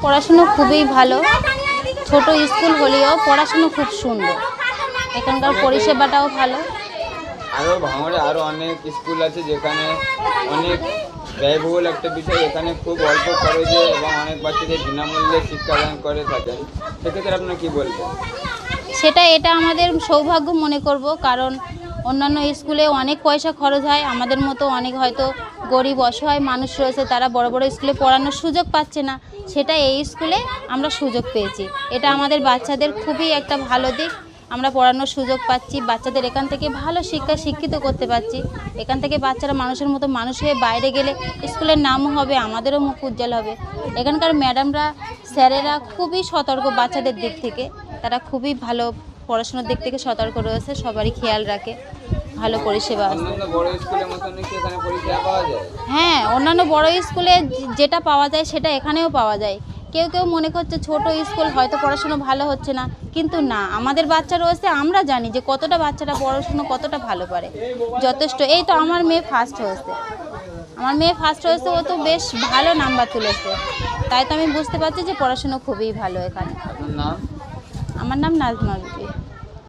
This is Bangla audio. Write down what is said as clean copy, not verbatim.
পড়াশুনো খুবই ভালো। ছোট স্কুল হলেও পড়াশুনো খুব সুন্দর, এখানকার পরিষেবাটাও ভালো। আরও ভাঙড়ে আরও অনেক স্কুল আছে যেখানে অনেক ব্যয়বহুল একটা বিষয়, এখানে খুব অল্প খরচে এবং অনেক বাচ্চাদের বিনামূল্যে শিক্ষাদান করে থাকেন। সেক্ষেত্রে আপনার কী বলবেন? এটা আমাদের সৌভাগ্য মনে করব, কারণ অন্যান্য স্কুলে অনেক পয়সা খরচ হয়। আমাদের মতো অনেক হয়তো গরিব অসহায় মানুষ রয়েছে, তারা বড় বড় স্কুলে পড়ানোর সুযোগ পাচ্ছে না, সেটা এই স্কুলে আমরা সুযোগ পেয়েছি। এটা আমাদের বাচ্চাদের খুবই একটা ভালো দিক। আমরা পড়ানোর সুযোগ পাচ্ছি, বাচ্চাদের এখান থেকে ভালো শিক্ষিত করতে পারছি। এখান থেকে বাচ্চারা মানুষের মতো মানুষ হয়ে বাইরে গেলে স্কুলের নামও হবে, আমাদেরও মুখ উজ্জ্বল হবে। এখানকার ম্যাডামরা, স্যারেরা খুবই সতর্ক বাচ্চাদের দিক থেকে, তারা খুবই ভালো পড়াশোনার দিক থেকে সতর্ক রয়েছে, সবারই খেয়াল রাখে, ভালো পরিষেবা আছে। হ্যাঁ, অন্যান্য বড় স্কুলে যেটা পাওয়া যায় সেটা এখানেও পাওয়া যায়। কেউ কেউ মনে করছে ছোট স্কুল হয়তো পড়াশুনো ভালো হচ্ছে না, কিন্তু না, আমাদের বাচ্চা রয়েছে, আমরা জানি যে কতটা বাচ্চারা পড়াশুনো কতটা ভালো পারে, যথেষ্ট। এই তো আমার মেয়ে ফার্স্ট হয়েছে, ও তো বেশ ভালো নাম্বার তুলেছে, তাই তো আমি বুঝতে পারছি যে পড়াশুনো খুবই ভালো এখানে। আপনার নাম? আমার নাম নাজমা বিবি।